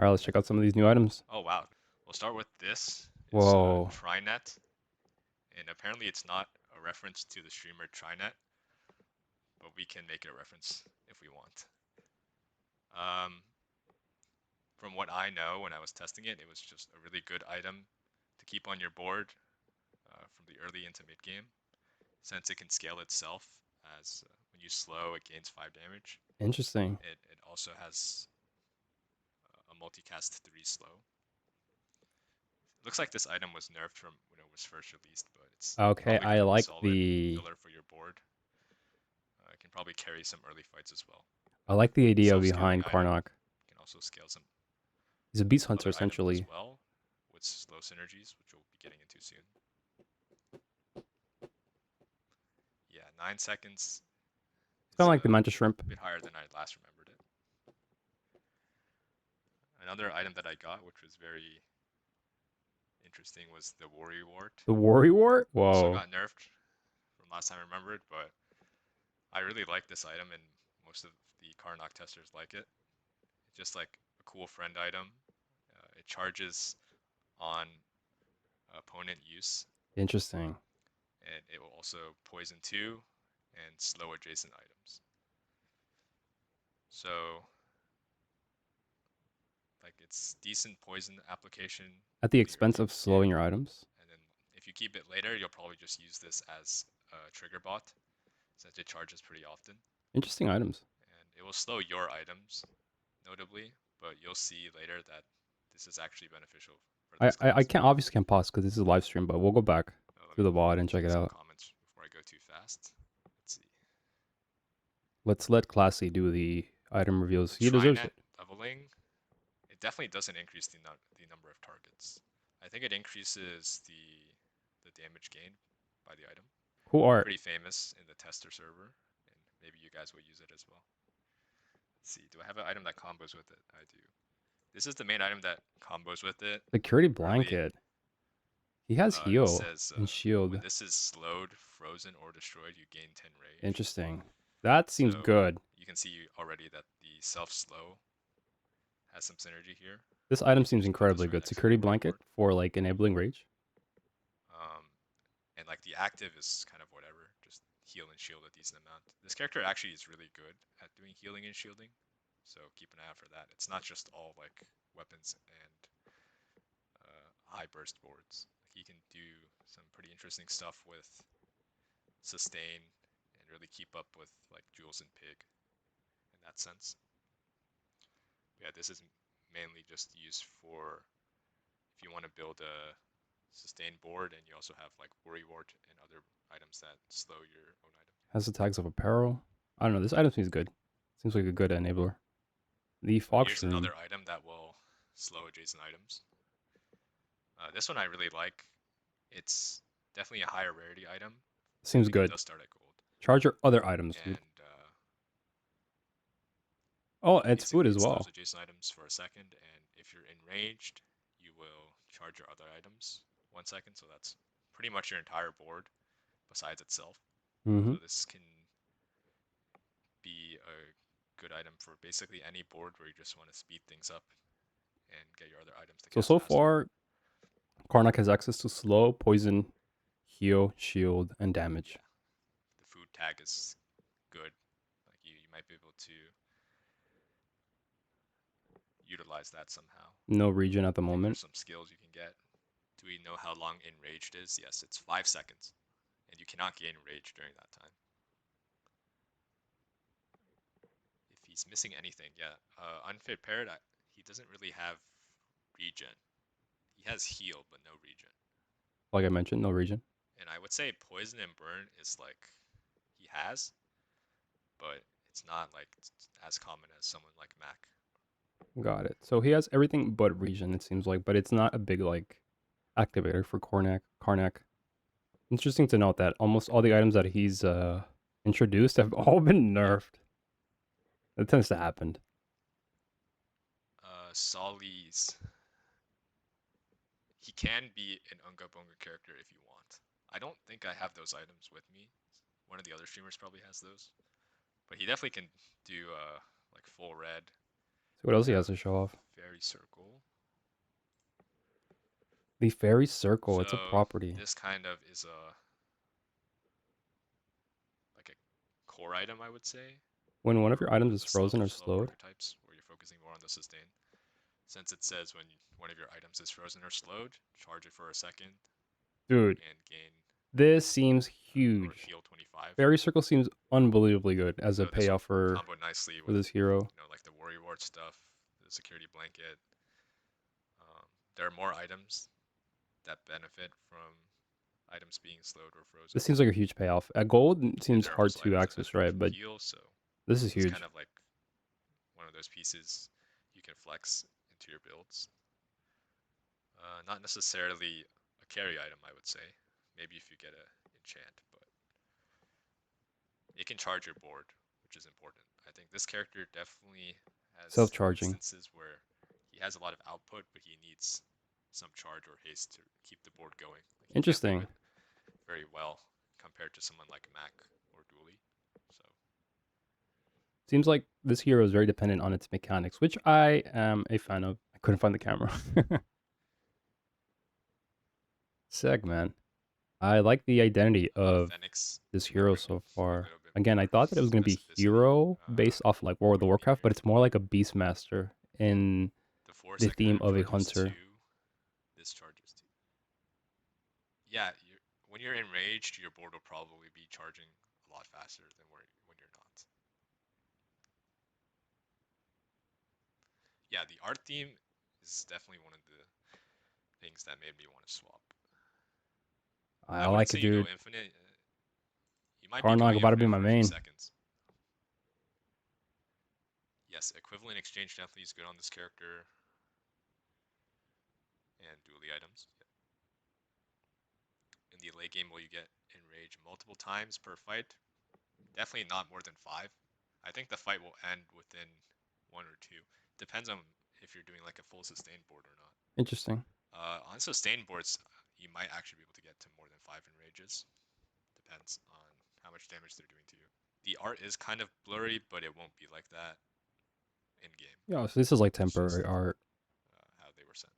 All right, let's check out some of these new items. Oh wow. We'll start with this. It's Whoa, Trinet, and apparently it's not a reference to the streamer Trinet, but we can make it a reference if we want. Um, from what I know, when I was testing it, it was just a really good item to keep on your board from the early into mid game, since it can scale itself as when you slow, it gains 5 damage. interesting. It also has a multicast 3 slow. Looks like this item was nerfed from when it was first released, but it's Okay, probably I going to be like solid the filler for your board. It can probably carry some early fights as well. I like the idea Self-scaling behind item Karnok. can also scale some He's a beast hunter other items as essentially. well with slow synergies, which we'll be getting into soon. Yeah, 9 seconds It's kind is of a like the Manta Shrimp. bit higher than I last remembered it. Another item that I got, which was very interesting, was the Worry Wart. The Warrior? Also Whoa, got nerfed from last time I remembered, but I really like this item, and most of the Karnok testers like it. It's just like a cool friend item. It charges on opponent use, interesting. and it will also poison 2 and slow adjacent items. So, like, it's decent poison application At the really expense early in of the game, slowing your items. and then if you keep it later, you'll probably just use this as a trigger bot, since it charges pretty often. Interesting items. And it will slow your items, notably, but you'll see later that this is actually beneficial for I this I, I class. can't obviously can't pause because this is a live stream, but we'll go back Let to me the VOD and check check it some out. comments before I go too fast. Let's see. Let's let Classy do the item reveals. He deserves Trinet it. leveling, it definitely doesn't increase the number of targets. I think it increases the damage gained by the item. Cool art. Pretty famous in the tester server, and maybe you guys will use it as well. Let's see, do I have an item that combos with it? I do. This is the main item that combos with it. Security Early, blanket. He has it heal says and when shield. this is slowed, frozen, or destroyed, you gain 10 rage. Interesting. That seems So good. you can see already that the self slow has some synergy here. This item You can seems just put this incredibly right good. next to your Security worry blanket ward. for like enabling rage. Um, and like the active is kind of whatever, just heal and shield a decent amount. This character actually is really good at doing healing and shielding, so keep an eye out for that. It's not just all like weapons and high burst boards. Like he can do some pretty interesting stuff with sustain and really keep up with like Jules and Pig in that sense. But yeah, this is mainly just used for if you want to build a sustain board and you also have like worry wart and other items that slow your own item. Has the tags of apparel. I don't know. This item seems good. Seems like a good enabler. The Here's Fox Room. another item that will slow adjacent items. This one I really like. It's definitely a higher rarity item. I Seems believe it good. does start at gold. Charge your other items, dude. And Oh, it's food basically as it slows well. adjacent items for a second, and if you're enraged, you will charge your other items 1 second. So that's pretty much your entire board besides itself. Mm-hmm. So this can be a good item for basically any board where you just want to speed things up and get your other items to cast So faster. far, Karnak has access to slow, poison, heal, shield, and damage. Yeah, the food tag is good. Like you might be able to utilize that somehow. No regen at the I think moment. there's some skills you can get. Do we know how long enraged is? Yes, it's 5 seconds, and you cannot gain rage during that time. If he's missing anything, yeah, unfit paired, he doesn't really have regen. He has heal, but no regen. Like I mentioned, no regen. And I would say poison and burn is like he has, but it's not like as common as someone like Mac. Got it. So he has everything but regen, it seems like, but it's not a big like activator for Karnak. Interesting to note that almost all the items that he's introduced have all been Yeah. nerfed. That tends to happen. Solly's. He can be an Unga Bunga character if you want. I don't think I have those items with me. One of the other streamers probably has those. But he definitely can do like full red See what else with he a has to show off. fairy circle. The fairy circle, it's a So property. this kind of is a like a core item, I would say, When one of for your items one of is the frozen or slow slowed. archetypes, where you're focusing more on the sustain. Since it says when one of your items is frozen or slowed, charge it for a second Dude, and gain this seems or huge. heal 25. Fairy circle seems unbelievably good as a So this will payoff for combo nicely for with, this hero. like the warrior ward stuff, the security blanket. There are more items that benefit from items being slowed or frozen. This seems like a huge payoff. At gold, it And seems there are hard also to items that access, benefit right? from But heal, so this is this is kind huge. of like one of those pieces you can flex into your builds. Not necessarily a carry item, I would say. Maybe if you get a enchant, but it can charge your board, which is important. I think this character definitely has Self-charging. instances where he has a lot of output, but he needs some charge or haste to keep the board going. Like he can't do Interesting. it very well compared to someone like Mac or Dooley. So Seems like this hero is very dependent on its mechanics, which I am a fan of. I couldn't find the camera. Sick, man. I like the identity of Phoenix this can hero bring so a far. little bit Again, I more thought that it was going to be specificity hero based off like World of when you meet Warcraft, your but it's more like a Beastmaster in the 4 the second theme of a charges hunter. 2, this charges 2. Yeah, when you're enraged, your board will probably be charging a lot faster than when you're not. Yeah, the art theme is definitely one of the things that made me want to swap. I I wouldn't like say it, you go dude. infinite. You might be Karnok going about to be infinite my for a few main. seconds. Yes, equivalent exchange definitely is good on this character, and dually items. In the late game, will you get enraged multiple times per fight? Definitely not more than 5. I think the fight will end within 1 or 2. Depends on if you're doing like a full sustain board or not. Interesting. On sustain boards, you might actually be able to get to more than 5 enrages. Depends on how much damage they're doing to you. The art is kind of blurry, but it won't be like that in game. Yeah, so this is like It's temporary just art. how they were sent.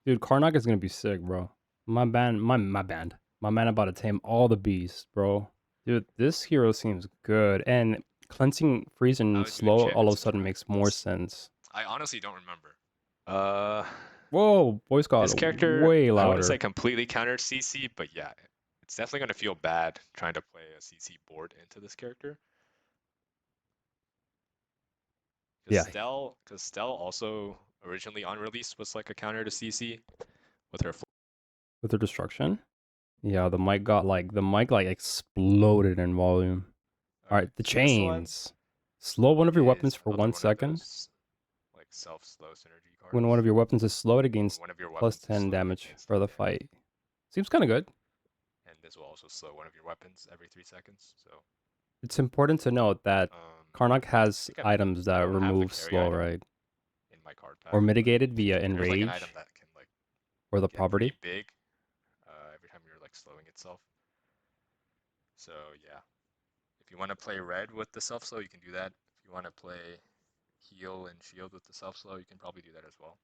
Dude, Karnok is gonna be sick, bro. My band. My man about to tame all the beasts, bro. Dude, this hero seems good. And cleansing, freeze, How and would you slow enchant all of its a sudden interact makes with more this? sense. I honestly don't remember. Uh, Whoa, voice got this character, way I wouldn't say louder. completely countered CC, but yeah, it's definitely going to feel bad trying to play a CC board into this character. Yeah, Because Stell also originally on release was like a counter to CC with her. with the destruction. Yeah, the mic exploded in volume. All All right, right, the so this one chains. Slow one of your weapons is for another one one of second. those like self-slow synergy When one cards. of your weapons is slowed, it When gains one of your plus weapons is 10 slowed, it damage gains for 10 the damage. fight. Seems kind of good. And this will also slow one of your weapons every 3 seconds. So, It's important to note that Karnok I has think items I that don't have the remove carry slow, item right? in my card Or pack, but mitigated via there's like an item enrage that can like or the get pretty property. big every time you're like slowing itself. So yeah, if you want to play red with the self slow, you can do that. If you want to play heal and shield with the self slow, you can probably do that as well.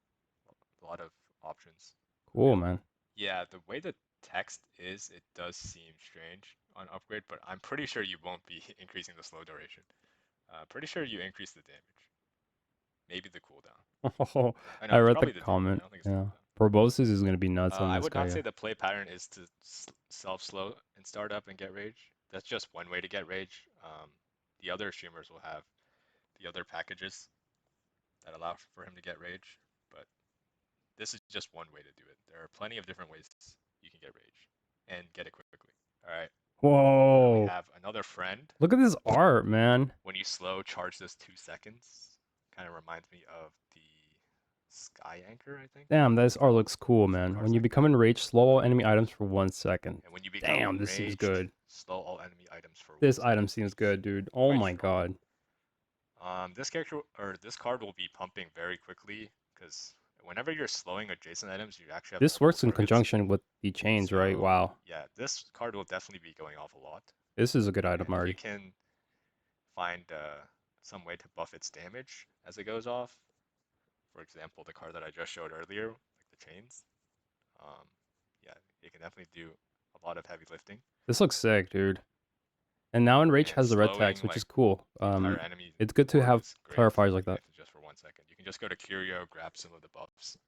A lot of options Cool, available. man. Yeah, the way the text is, it does seem strange on upgrade, but I'm pretty sure you won't be increasing the slow duration. Pretty sure you increase the damage. Maybe the cooldown. Oh, I know I it's read the probably the damage. I comment. don't think it's the Yeah. cooldown. Proboscis is going to be nuts on I this would guy. not Yeah. say the play pattern is to self slow and start up and get rage. That's just one way to get rage. The other streamers will have the other packages that allow for him to get rage, but this is just one way to do it. There are plenty of different ways you can get rage and get it quickly. All right, we Whoa. have another friend. Look at this art, man. When you slow, charge this 2 seconds. Kind of reminds me of the Sky Anchor, I think Damn, this it's art called. looks cool, A few man. cards When you like become that. enraged, slow all enemy items Um, for 1 second. and when you become Damn, this seems enraged, good. slow all enemy items for one This second. item seems good, dude. Oh Quite my strong. god. This character or this card will be pumping very quickly because whenever you're slowing adjacent items, you actually have This multiple works in targets. conjunction with the chains, right? So Wow. yeah, this card will definitely be going off a lot. This is a good item And if you already. can find some way to buff its damage as it goes off, for example, the card that I just showed earlier, like the chains, Yeah, it can definitely do a lot of heavy lifting. This looks sick, dude. And now Enrage And has the red text, slowing which is like cool. the entire enemy It's good to board have is great, clarifiers like even that. if it's just for 1 second. You can just go to Curio, grab some of the buffs,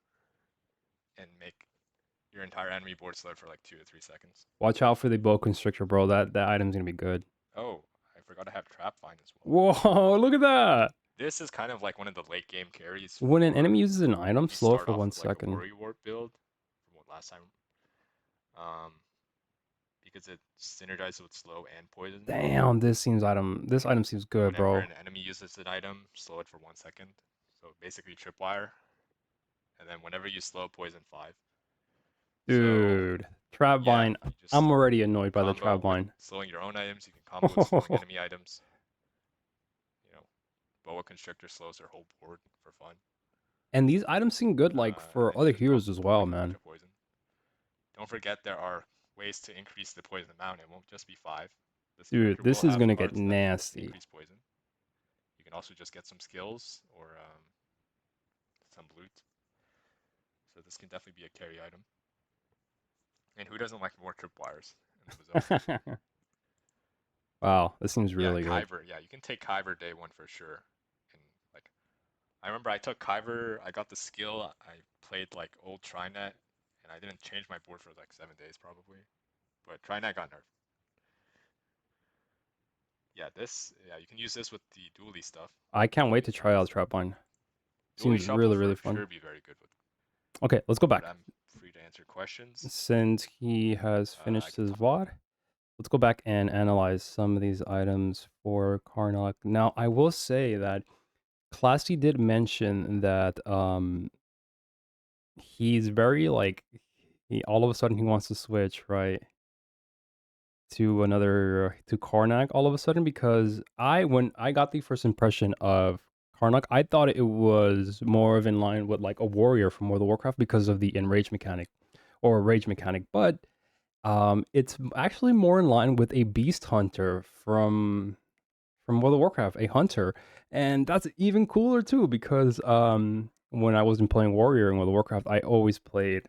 and make your entire enemy board slow for like 2 to 3 seconds. Watch out for the bow constrictor, bro. That item's gonna be good. Oh, I forgot to have trap vine as well. Whoa, look at that! This is kind of like one of the late game carries When an for enemy uses an item, if you slow start for off one with like a second. Worry Warp build from what last time. Um, because it synergizes with slow and poison. Damn, this item seems good, Whenever bro. an enemy uses an item, slow it for 1 second. So basically tripwire. And then whenever you slow poison 5. So Dude, trap yeah, vine. you just I'm already annoyed by the trap combo with vine. slowing your own items. You can combo with slowing enemy items. You know, Boa Constrictor slows their whole board for fun. And these items seem good, like And for then you other just pump heroes as with well, like a bunch man. of poison. Don't forget there are ways to increase the poison amount. It won't just be 5. This Dude, character will this is have gonna get cards that nasty. increase poison. You can also just get some skills or some loot. So this can definitely be a carry item. And who doesn't like more tripwires in the Bazaar? Wow, this seems Yeah, really good. Kyber. Yeah, you can take Kyber day 1 for sure. And like, I remember I took Kyber. I got the skill. I played like old Trinet, and I didn't change my board for like 7 days probably. But Trinet got nerfed. Yeah, this. Yeah, you can use this with the dually stuff. I can't wait Dually to try out summons. trap vine. Dually Seems shop will really, really for fun. sure be very good with. Okay, let's go But back. I'm free to answer questions. Since he has I finished can his talk about VOD, let's go back and analyze some of these items for Karnok. Now, I will say that Classy did mention that he's very like he all of a sudden he wants to switch, right? To Karnak all of a sudden because when I got the first impression of Karnak, I thought it was more of in line with like a warrior from World of Warcraft because of the enrage mechanic or rage mechanic, but it's actually more in line with a beast hunter from World of Warcraft, a hunter, and that's even cooler too because when I wasn't playing warrior in World of Warcraft, I always played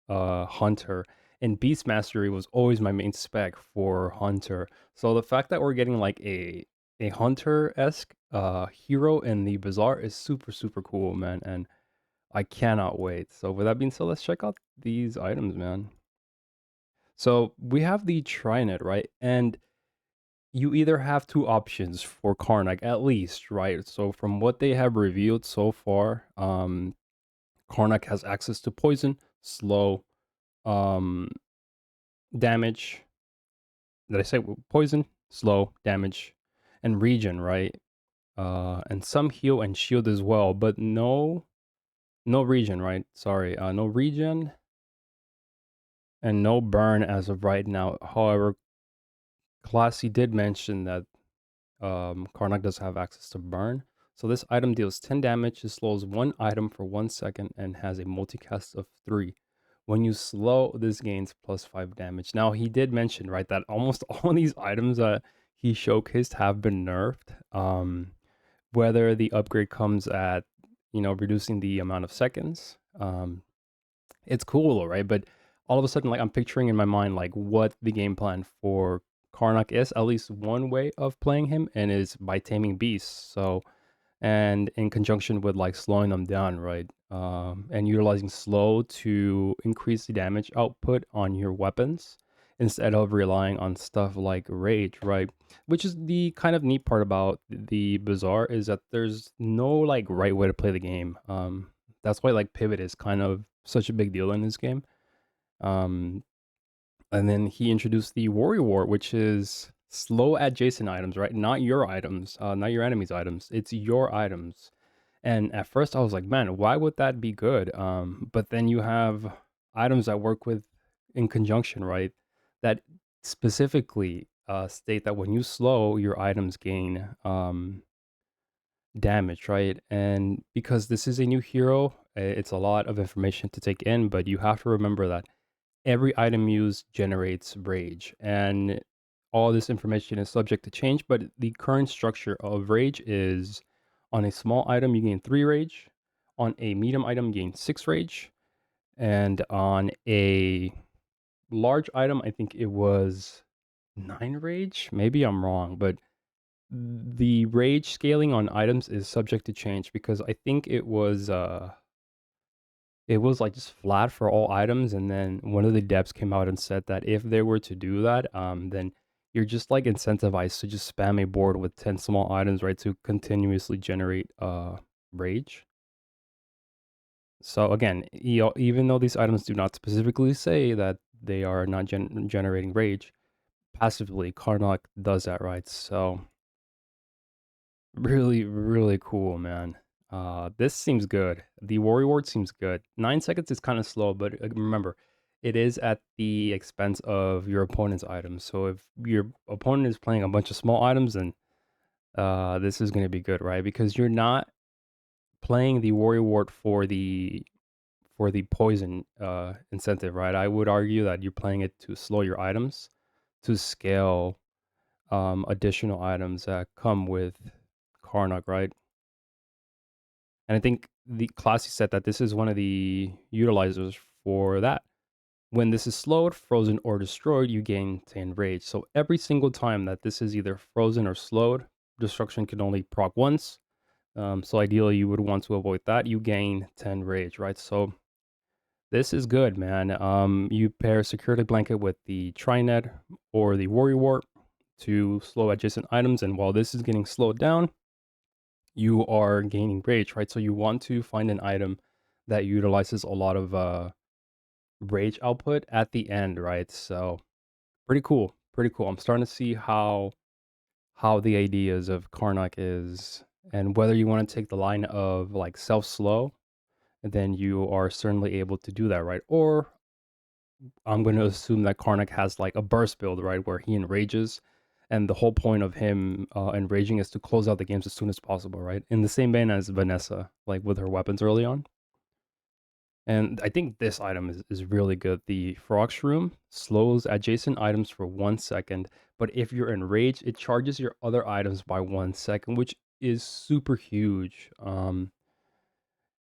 hunter, and beast mastery was always my main spec for hunter. So the fact that we're getting like a hunter esque hero in the bazaar is super super cool, man, and I cannot wait. So with that being said, let's check out these items, man. So we have the Trinet, right? And you either have two options for Karnak, at least, right? So from what they have revealed so far, Karnak has access to poison, slow, um, damage. Did I say poison, slow, damage, and regen, right? And some heal and shield as well, but no regen, right? Sorry, no regen and no burn as of right now. However, Classy did mention that Karnak does have access to burn. So this item deals 10 damage, it slows one item for 1 second, and has a multicast of 3. When you slow, this gains plus 5 damage. Now, he did mention, right, that almost all these items that he showcased have been nerfed. Whether the upgrade comes at, reducing the amount of seconds, it's cool, right? But all of a sudden, like I'm picturing in my mind, like what the game plan for Karnak is. At least one way of playing him, and is by taming beasts. So, and in conjunction with like slowing them down, right? And utilizing slow to increase the damage output on your weapons instead of relying on stuff like rage, right? Which is the kind of neat part about the bazaar is that there's no like right way to play the game. That's why like pivot is kind of such a big deal in this game. Um, and then he introduced the warrior war, which is slow adjacent items, right? Not your items, not your enemy's items. It's your items. And at first I was like, man, why would that be good? But then you have items that work with in conjunction, right? That specifically state that when you slow, your items gain damage, right? And because this is a new hero, it's a lot of information to take in, but you have to remember that every item used generates rage, and all this information is subject to change. But the current structure of rage is on a small item, you gain 3 rage, on a medium item, you gain 6 rage, and on a large item, I think it was 9 rage? Maybe I'm wrong, but the rage scaling on items is subject to change because I think it was like just flat for all items, and then one of the devs came out and said that if they were to do that, then you're just like incentivized to just spam a board with 10 small items, right, to continuously generate rage. So again, even though these items do not specifically say that they are not generating rage, passively Karnok does that, right? So really, really cool, man. This seems good. The Warrior Ward seems good. 9 seconds is kind of slow, but remember, it is at the expense of your opponent's items. So if your opponent is playing a bunch of small items, then this is going to be good, right? Because you're not playing the Warrior Ward for the poison incentive, right? I would argue that you're playing it to slow your items, to scale additional items that come with Karnak, right? And I think the Classy said that this is one of the utilizers for that. When this is slowed, frozen, or destroyed, you gain 10 rage. So every single time that this is either frozen or slowed, destruction can only proc once. So ideally, you would want to avoid that. You gain 10 rage, right? So this is good, man. You pair Security Blanket with the Trinet or the Warrior Warp to slow adjacent items, and while this is getting slowed down, you are gaining rage, right? So you want to find an item that utilizes a lot of rage output at the end, right? So pretty cool, pretty cool. I'm starting to see how the ideas of Karnak is, and whether you want to take the line of like self slow, then you are certainly able to do that, right? Or I'm going to assume that Karnak has like a burst build, right, where he enrages, and the whole point of him enraging is to close out the games as soon as possible, right? In the same vein as Vanessa, like with her weapons early on. And I think this item is really good. The Frog Shroom slows adjacent items for 1 second, but if you're enraged, it charges your other items by 1 second, which is super huge.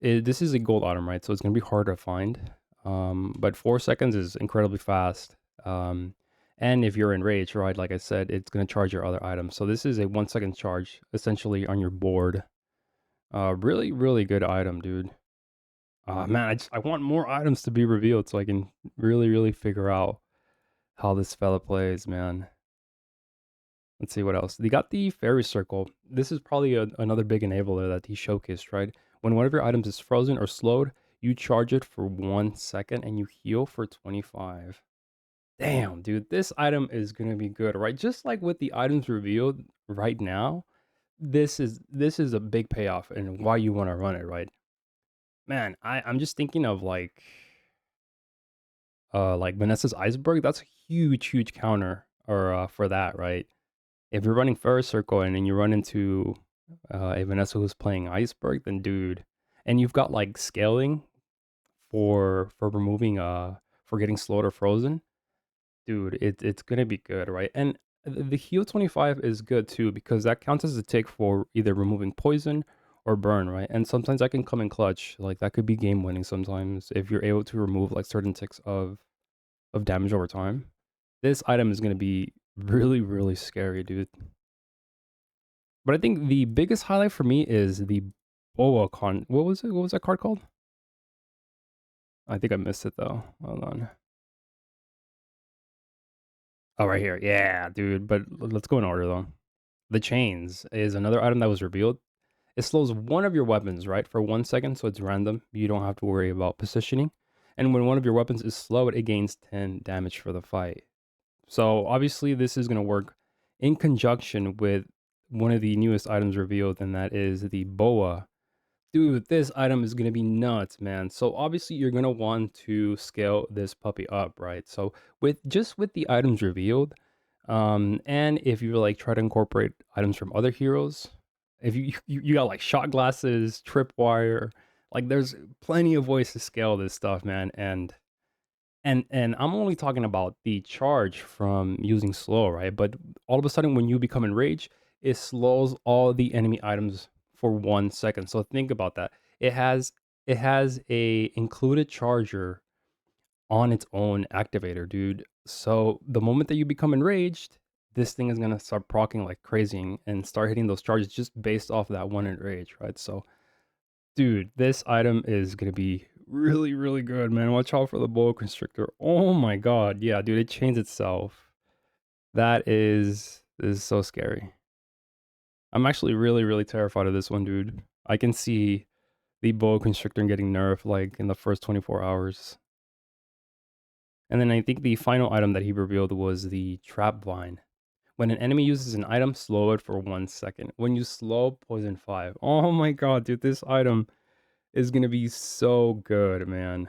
This is a gold item, right? So it's gonna be hard to find. But 4 seconds is incredibly fast. And if you're enraged, right, like I said, it's gonna charge your other items. So this is a 1 second charge essentially on your board. Really, really good item, dude. Man, I want more items to be revealed so I can really, really figure out how this fella plays, man. Let's see what else. They got the fairy circle. This is probably another big enabler that he showcased, right? When one of your items is frozen or slowed, you charge it for 1 second and you heal for 25. Damn, dude, this item is gonna be good, right? Just like with the items revealed right now, this is a big payoff and why you want to run it, right? Man, I'm just thinking of like Vanessa's iceberg. That's a huge, huge counter or for that, right? If you're running Ferris Circle and then you run into a Vanessa who's playing Iceberg, then dude, and you've got like scaling for removing for getting slowed or frozen, dude, it's gonna be good, right? And the heal 25 is good too because that counts as a tick for either removing poison or burn, right? And sometimes that can come in clutch, like that could be game winning sometimes if you're able to remove like certain ticks of damage over time. This item is gonna be really, really scary, dude. But I think the biggest highlight for me is the Boa con. What was it? What was that card called? I think I missed it though. Hold on. Oh, right here. Yeah, dude. But let's go in order though. The chains is another item that was revealed. It slows one of your weapons, right, for 1 second, so it's random. You don't have to worry about positioning. And when one of your weapons is slowed, it gains 10 damage for the fight. So obviously, this is going to work in conjunction with one of the newest items revealed, and that is the Boa. Dude, this item is gonna be nuts, man. So obviously you're gonna want to scale this puppy up, right? So with the items revealed, and if you like try to incorporate items from other heroes, if you got like shot glasses, tripwire, like there's plenty of ways to scale this stuff, man. And I'm only talking about the charge from using slow, right? But all of a sudden, when you become enraged, it slows all the enemy items for 1 second. So think about that. It has a included charger on its own activator, dude. So the moment that you become enraged, this thing is gonna start proccing like crazy and start hitting those charges just based off that one enrage, right? So, dude, this item is gonna be really, really good, man. Watch out for the boa constrictor. Oh my god, yeah, dude, it chains itself. That is so scary. I'm actually really, really terrified of this one, dude. I can see the boa constrictor getting nerfed like in the first 24 hours. And then I think the final item that he revealed was the trap vine. When an enemy uses an item, slow it for 1 second. When you slow poison 5. Oh my god, dude, this item is gonna be so good, man.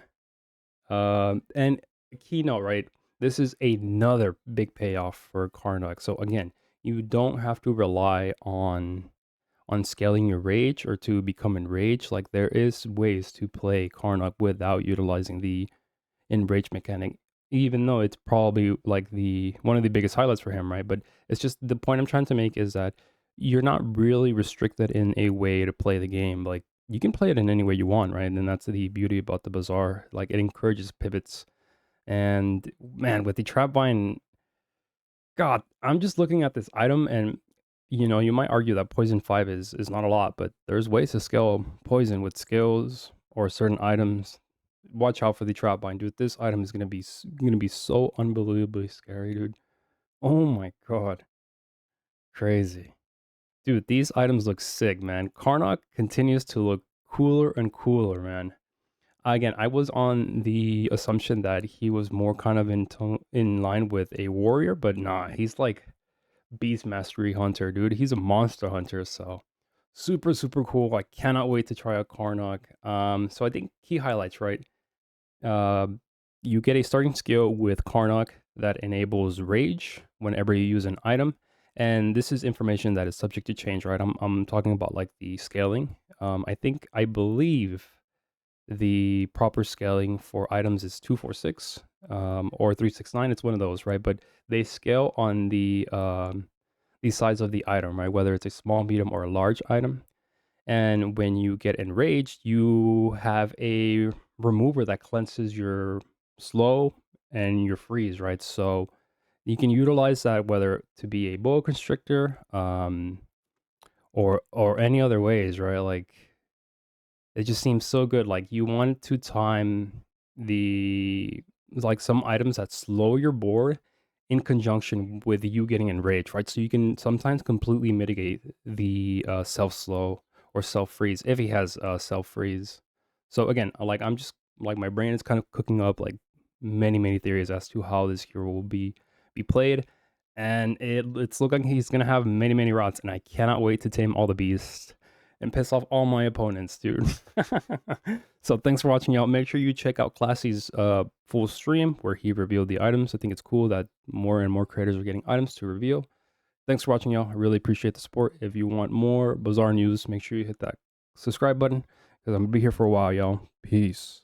And keynote, right? This is another big payoff for Karnok. So again, you don't have to rely on scaling your rage or to become enraged. Like there is ways to play Karnok without utilizing the enrage mechanic, even though it's probably like the one of the biggest highlights for him, right? But it's just the point I'm trying to make is that you're not really restricted in a way to play the game. Like you can play it in any way you want, right? And that's the beauty about the Bazaar. Like it encourages pivots. And man, with the trap vine, God, I'm just looking at this item and you might argue that poison 5 is not a lot, but there's ways to scale poison with skills or certain items. Watch out for the trap bind, dude. This item is gonna be so unbelievably scary, dude. Oh my god, crazy, dude. These items look sick, man. Karnok continues to look cooler and cooler, man. Again, I was on the assumption that he was more kind of in line with a warrior, but nah, he's like beast mastery hunter, dude. He's a monster hunter, so super super cool. I cannot wait to try out Karnok. So I think key highlights, right? Uh, you get a starting skill with Karnok that enables rage whenever you use an item, and this is information that is subject to change, right? I'm talking about like the scaling. I believe the proper scaling for items is 246 or 369. It's one of those, right? But they scale on the size of the item, right? Whether it's a small, medium, or a large item. And when you get enraged, you have a remover that cleanses your slow and your freeze, right? So you can utilize that whether to be a boa constrictor, or any other ways, right? Like it just seems so good. Like you want to time the like some items that slow your board in conjunction with you getting enraged, right? So you can sometimes completely mitigate the self slow or self freeze if he has self freeze. So again, like I'm just like my brain is kind of cooking up like many theories as to how this hero will be played, and it's looking like he's gonna have many routes, and I cannot wait to tame all the beasts and piss off all my opponents, dude. So thanks for watching out. Make sure you check out Classy's full stream where he revealed the items. I think it's cool that more and more creators are getting items to reveal. Thanks for watching, y'all. I really appreciate the support. If you want more Bazaar news, make sure you hit that subscribe button because I'm gonna be here for a while, y'all. Peace.